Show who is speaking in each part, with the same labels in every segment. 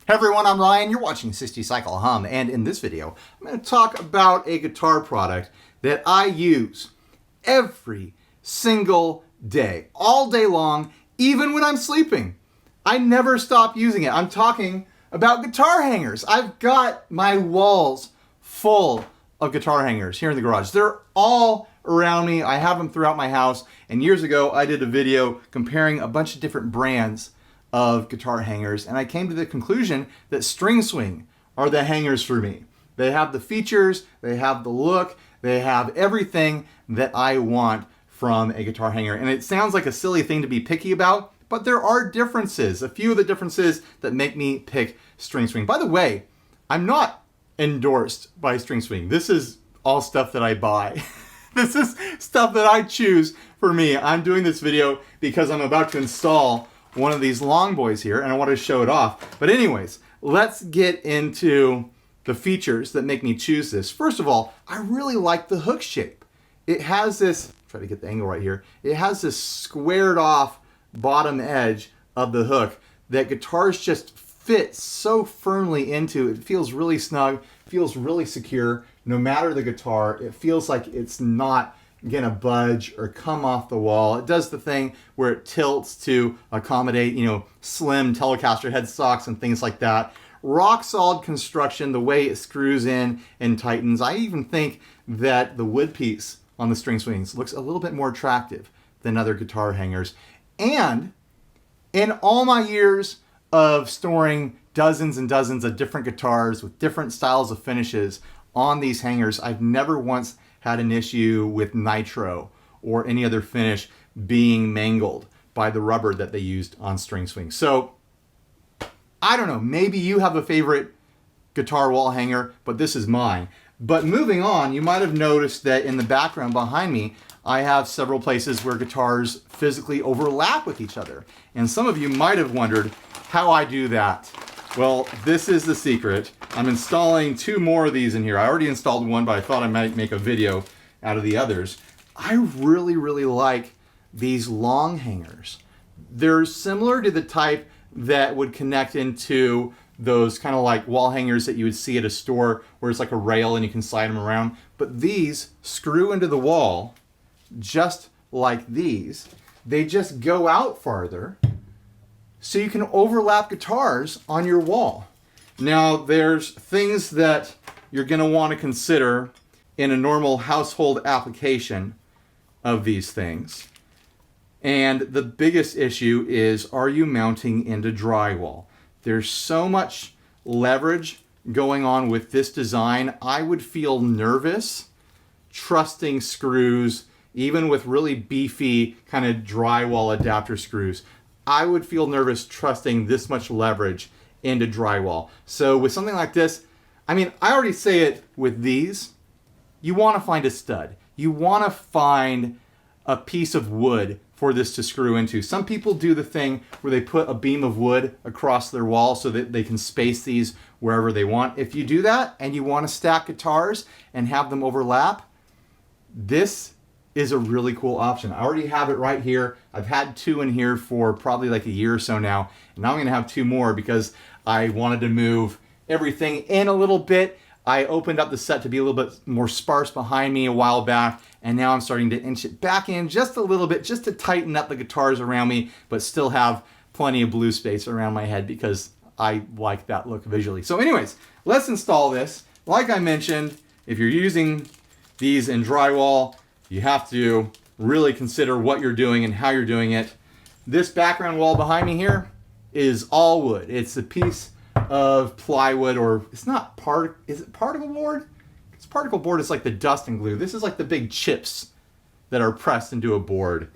Speaker 1: Hey everyone, I'm Ryan, you're watching 60 Cycle Hum, and in this video, I'm going to talk about a guitar product that I use every single day, all day long, even when I'm sleeping. I never stop using it. I'm talking about guitar hangers. I've got my walls full of guitar hangers here in the garage. They're all around me. I have them throughout my house, and years ago I did a video comparing a bunch of different brands of guitar hangers, and I came to the conclusion that String Swing are the hangers for me. They have the features, they have the look, they have everything that I want from a guitar hanger. And it sounds like a silly thing to be picky about, but there are differences, a few of the differences that make me pick String Swing. By the way, I'm not endorsed by String Swing. This is all stuff that I buy. This is stuff that I choose for me. I'm doing this video because I'm about to install one of these long boys here, and I want to show it off. But anyways, let's get into the features that make me choose this. First of all, I really like the hook shape. It has this, try to get the angle right here, it has this squared off bottom edge of the hook that guitars just fit so firmly into. It feels really snug, feels really secure. No matter the guitar, it feels like it's not gonna budge or come off the wall. It does the thing where it tilts to accommodate, slim Telecaster headstocks and things like that. Rock solid construction, the way it screws in and tightens. I even think that the wood piece on the String Swings looks a little bit more attractive than other guitar hangers. And in all my years of storing dozens and dozens of different guitars with different styles of finishes on these hangers, I've never once had an issue with nitro or any other finish being mangled by the rubber that they used on String Swing. So I don't know, maybe you have a favorite guitar wall hanger, but this is mine. But moving on, you might have noticed that in the background behind me, I have several places where guitars physically overlap with each other. And some of you might have wondered how I do that. Well, this is the secret. I'm installing two more of these in here. I already installed one, but I thought I might make a video out of the others. I really, really like these long hangers. They're similar to the type that would connect into those kind of like wall hangers that you would see at a store where it's like a rail and you can slide them around. But these screw into the wall just like these. They just go out farther, so you can overlap guitars on your wall. Now, there's things that you're going to want to consider in a normal household application of these things. And the biggest issue is, are you mounting into drywall? There's so much leverage going on with this design. I would feel nervous trusting screws, even with really beefy kind of drywall adapter screws. I would feel nervous trusting this much leverage into drywall. So with something like this, I mean, I already say it with these, you want to find a stud. You want to find a piece of wood for this to screw into. Some people do the thing where they put a beam of wood across their wall so that they can space these wherever they want. If you do that and you want to stack guitars and have them overlap, this is a really cool option. I already have it right here. I've had two in here for probably like a year or so now, and now I'm gonna have two more because I wanted to move everything in a little bit. I opened up the set to be a little bit more sparse behind me a while back, and now I'm starting to inch it back in just a little bit, just to tighten up the guitars around me, but still have plenty of blue space around my head because I like that look visually. So anyways, let's install this. Like I mentioned, if you're using these in drywall, you have to really consider what you're doing and how you're doing it. This background wall behind me here is all wood. It's a piece of plywood, or it's not is it particle board? It's particle board. It's like the dust and glue. This is like the big chips that are pressed into a board.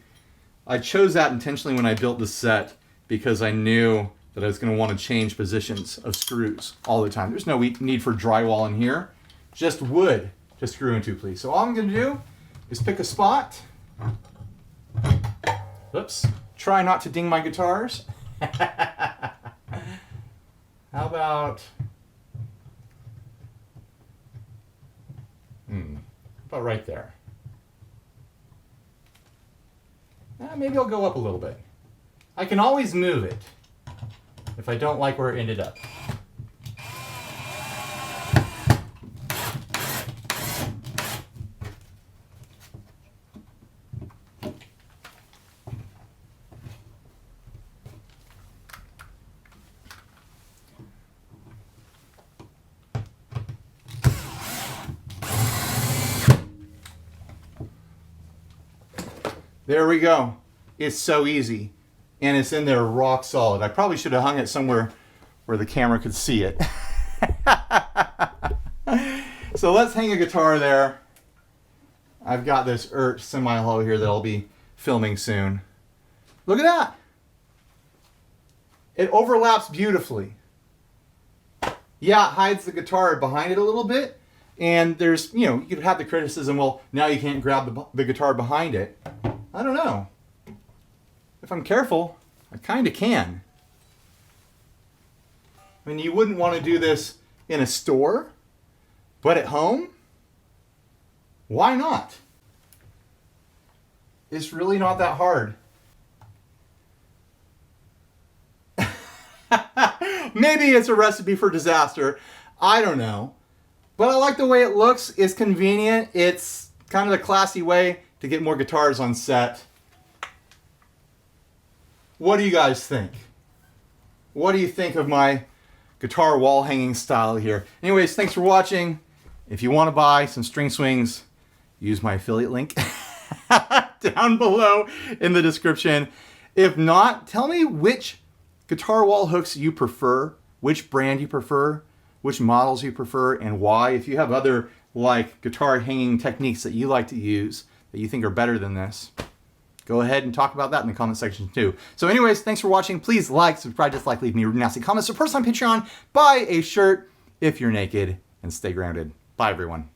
Speaker 1: I chose that intentionally when I built the set because I knew that I was going to want to change positions of screws all the time. There's no need for drywall in here. Just wood to screw into, please. So all I'm going to do is pick a spot. Oops. Try not to ding my guitars. How about right there? Maybe I'll go up a little bit. I can always move it if I don't like where it ended up. There we go. It's so easy. And it's in there rock solid. I probably should have hung it somewhere where the camera could see it. So let's hang a guitar there. I've got this semi-hollow here that I'll be filming soon. Look at that. It overlaps beautifully. Yeah, it hides the guitar behind it a little bit. And there's, you know, you could have the criticism, well, now you can't grab the guitar behind it. I don't know. If I'm careful, I kind of can. I mean, you wouldn't want to do this in a store, but at home, why not? It's really not that hard. Maybe it's a recipe for disaster. I don't know. But I like the way it looks. It's convenient. It's kind of a classy way to get more guitars on set. What do you guys think? What do you think of my guitar wall hanging style here? Anyways, thanks for watching. If you want to buy some string swings, use my affiliate link down below in the description. If not, tell me which guitar wall hooks you prefer, which brand you prefer, which models you prefer, and why. If you have other like guitar hanging techniques that you like to use that you think are better than this, go ahead and talk about that in the comment section too. So anyways, thanks for watching. Please like, subscribe, dislike, leave me nasty comments. Support us on Patreon. Buy a shirt if you're naked, and stay grounded. Bye everyone.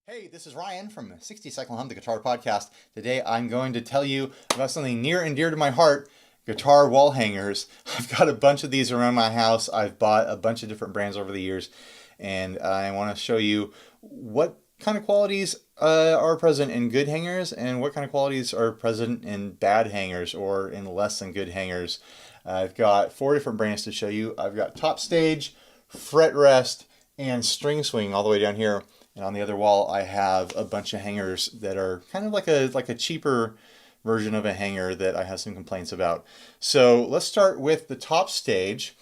Speaker 1: Hey, this is Ryan from 60 Cycle Hum, the Guitar Podcast. Today I'm going to tell you about something near and dear to my heart, guitar wall hangers. I've got a bunch of these around my house. I've bought a bunch of different brands over the years, and I want to show you what kind of qualities are present in good hangers and what kind of qualities are present in bad hangers or in less than good hangers. I've got 4 different brands to show you. I've got Top Stage, Fret Rest, and String Swing all the way down here. And on the other wall, I have a bunch of hangers that are kind of like a cheaper version of a hanger that I have some complaints about. So let's start with the Top Stage.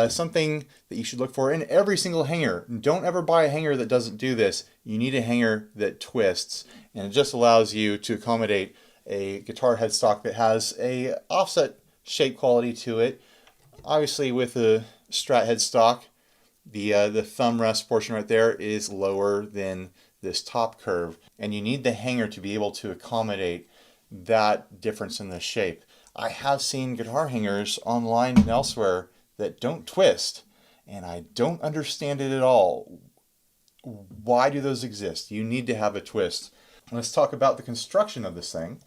Speaker 1: Something that you should look for in every single hanger. Don't ever buy a hanger that doesn't do this. You need a hanger that twists, and it just allows you to accommodate a guitar headstock that has a offset shape quality to it. Obviously with a Strat headstock, the thumb rest portion right there is lower than this top curve, and you need the hanger to be able to accommodate that difference in the shape. I have seen guitar hangers online and elsewhere that don't twist, and I don't understand it at all. Why do those exist? You need to have a twist. Let's talk about the construction of this thing.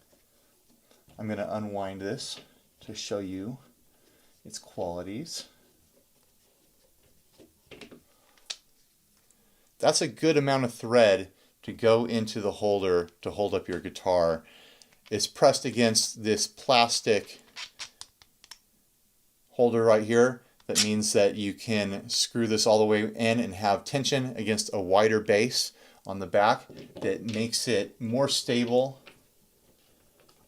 Speaker 1: I'm going to unwind this to show you its qualities. That's a good amount of thread to go into the holder to hold up your guitar. It's pressed against this plastic holder right here. That means that you can screw this all the way in and have tension against a wider base on the back that makes it more stable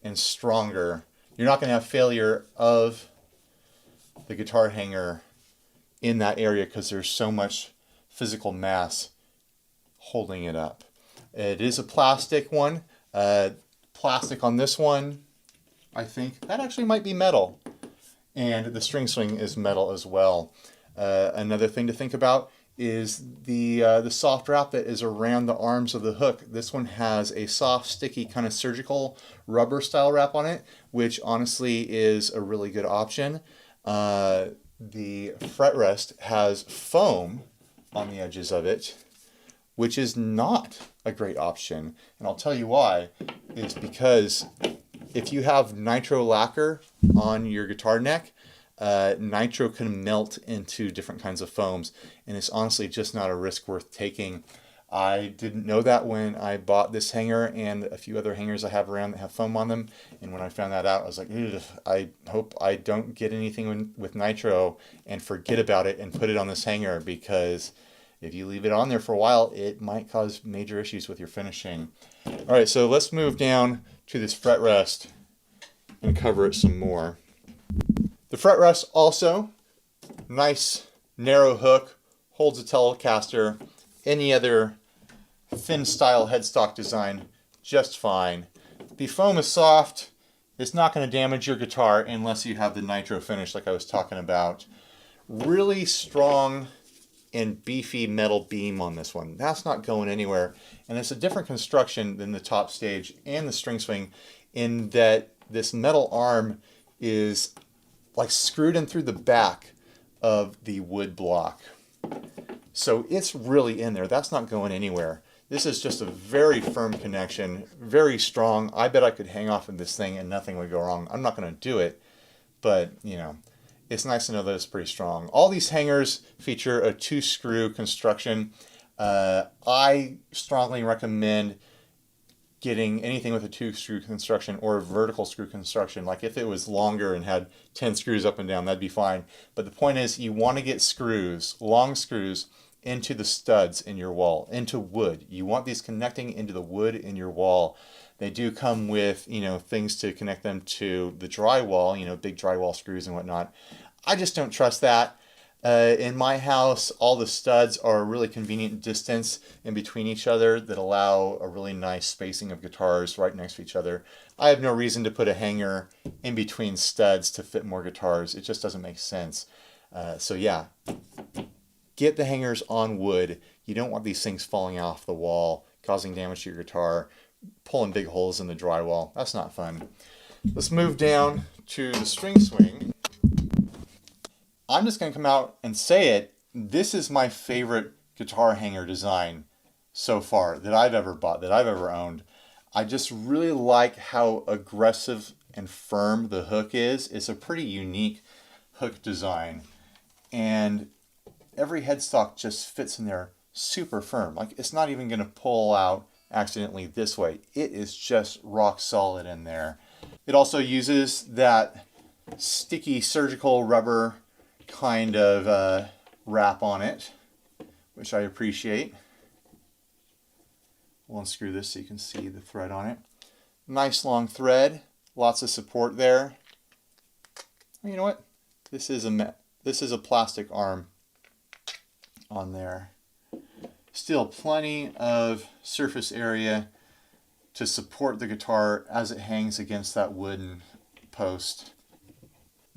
Speaker 1: and stronger. You're not going to have failure of the guitar hanger in that area because there's so much physical mass holding it up. It is a plastic one. Plastic on this one, I think that actually might be metal, and the string swing is metal as well. Another thing to think about is the soft wrap that is around the arms of the hook. This one has a soft, sticky, kind of surgical rubber style wrap on it, which honestly is a really good option. The fret rest has foam on the edges of it, which is not a great option. And I'll tell you why, is because if you have nitro lacquer on your guitar neck, nitro can melt into different kinds of foams, and it's honestly just not a risk worth taking. I didn't know that when I bought this hanger and a few other hangers I have around that have foam on them, and when I found that out, I was like, I hope I don't get anything with nitro and forget about it and put it on this hanger, because if you leave it on there for a while, it might cause major issues with your finishing. All right, so let's move down to this fret rest and cover it some more. The fret rest also, nice narrow hook, holds a Telecaster, any other thin style headstock design just fine. The foam is soft,
Speaker 2: It's not going to damage your guitar unless you have the nitro finish like I was talking about. Really strong and beefy metal beam on this one. That's not going anywhere. And it's a different construction than the top stage and the string swing in that this metal arm is like screwed in through the back of the wood block. So it's really in there. That's not going anywhere. This is just a very firm connection, very strong. I bet I could hang off of this thing and nothing would go wrong. I'm not going to do it, but you know, it's nice to know that it's pretty strong. All these hangers feature a 2-screw construction. I strongly recommend getting anything with a 2-screw construction or a vertical screw construction. Like if it was longer and had 10 screws up and down, that'd be fine. But the point is you want to get screws, long screws, into the studs in your wall, into wood. You want these connecting into the wood in your wall. They do come with, you know, things to connect them to the drywall, you know, big drywall screws and whatnot. I just don't trust that. In my house, all the studs are a really convenient distance in between each other that allow a really nice spacing of guitars right next to each other. I have no reason to put a hanger in between studs to fit more guitars. It just doesn't make sense. So yeah, get the hangers on wood. You don't want these things falling off the wall, causing damage to your guitar, pulling big holes in the drywall. That's not fun. Let's move down to the string swing. I'm just going to come out and say it. This is my favorite guitar hanger design so far that I've ever bought, that I've ever owned. I just really like how aggressive and firm the hook is. It's a pretty unique hook design. And every headstock just fits in there super firm. Like it's not even going to pull out accidentally this way. It is just rock solid in there. It also uses that sticky surgical rubber kind of wrap on it, which I appreciate. We'll unscrew this so you can see the thread on it. Nice long thread, lots of support there. You know what? This is a plastic arm on there. Still plenty of surface area to support the guitar as it hangs against that wooden post.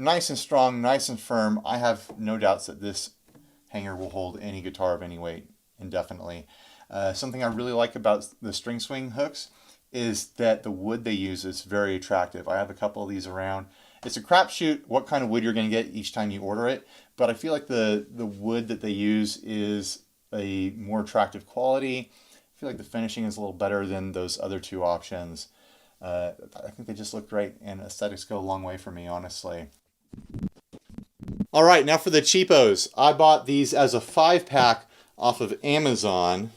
Speaker 2: Nice and strong, nice and firm. I have no doubts that this hanger will hold any guitar of any weight indefinitely. Something I really like about the string swing hooks is that the wood they use is very attractive. I have a couple of these around. It's a crapshoot what kind of wood you're going to get each time you order it, but I feel like the wood that they use is a more attractive quality. I feel like the finishing is a little better than those other two options. I think they just look great, and aesthetics go a long way for me, honestly. All right, now for the cheapos. I bought these as a 5-pack off of Amazon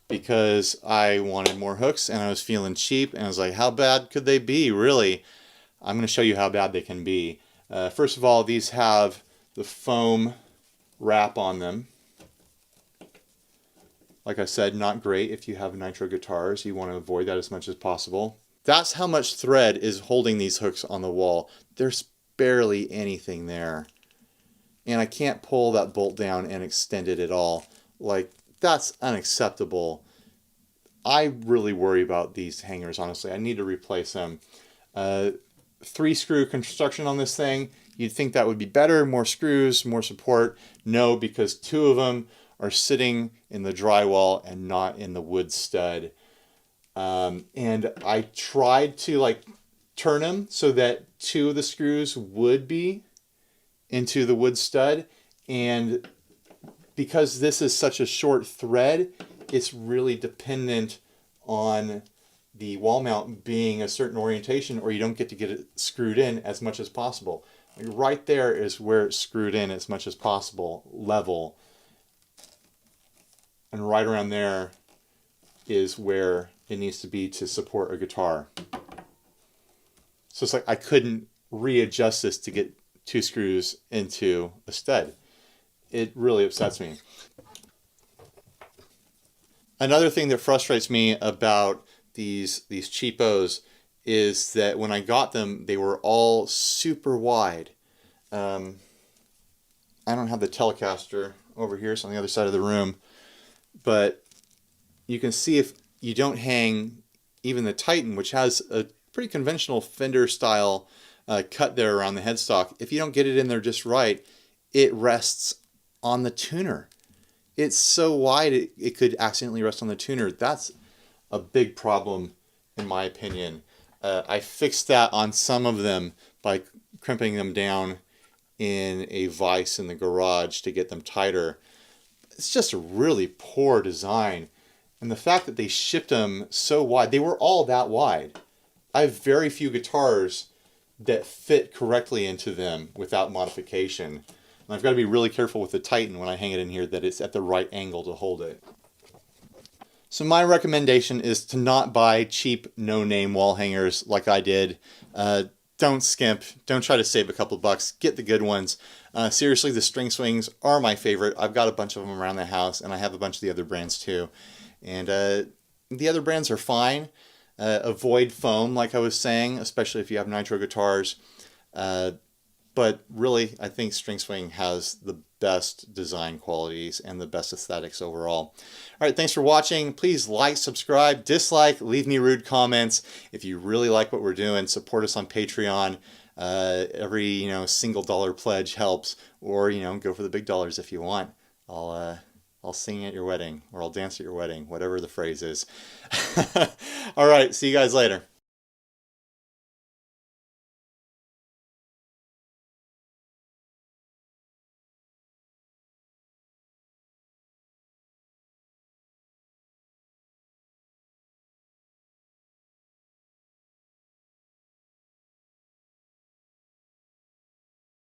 Speaker 2: because I wanted more hooks and I was feeling cheap, and I was like, how bad could they be, really? I'm going to show you how bad they can be. First of all, these have the foam wrap on them. Like I said, not great if you have nitro guitars. You want to avoid that as much as possible. That's how much thread is holding these hooks on the wall. There's barely anything there. And I can't pull that bolt down and extend it at all. Like, that's unacceptable. I really worry about these hangers, honestly. I need to replace them. 3-screw construction on this thing. You'd think that would be better, more screws, more support. No, because 2 of them are sitting in the drywall and not in the wood stud. And I tried to turn them so that 2 of the screws would be into the wood stud, and because this is such a short thread, it's really dependent on the wall mount being a certain orientation, or you don't get to get it screwed in as much as possible. Like right there is where it's screwed in as much as possible, level. And right around there is where it needs to be to support a guitar. So it's like I couldn't readjust this to get 2 screws into a stud. It really upsets me. Another thing that frustrates me about these cheapos is that when I got them, they were all super wide. I don't have the Telecaster over here, it's on the other side of the room, but you can see if you don't hang even the Titan, which has a pretty conventional Fender style cut there around the headstock. If you don't get it in there just right, it rests on the tuner. It's so wide it could accidentally rest on the tuner. That's a big problem in my opinion. I fixed that on some of them by crimping them down in a vise in the garage to get them tighter. It's just a really poor design. And the fact that they shipped them so wide, they were all that wide. I have very few guitars that fit correctly into them without modification. And I've got to be really careful with the Titan when I hang it in here that it's at the right angle to hold it. So my recommendation is to not buy cheap no-name wall hangers like I did. Don't skimp. Don't try to save a couple bucks. Get the good ones. Seriously, the string swings are my favorite. I've got a bunch of them around the house, and I have a bunch of the other brands too. And the other brands are fine. Avoid foam, like I was saying, especially if you have nitro guitars. But really, I think string swing has the best design qualities and the best aesthetics overall. All right, thanks for watching. Please like, subscribe, dislike, leave me rude comments. If you really like what we're doing, support us on Patreon. Every single dollar pledge helps, or go for the big dollars if you want. I'll sing at your wedding, or I'll dance at your wedding, whatever the phrase is. All right, see you guys later.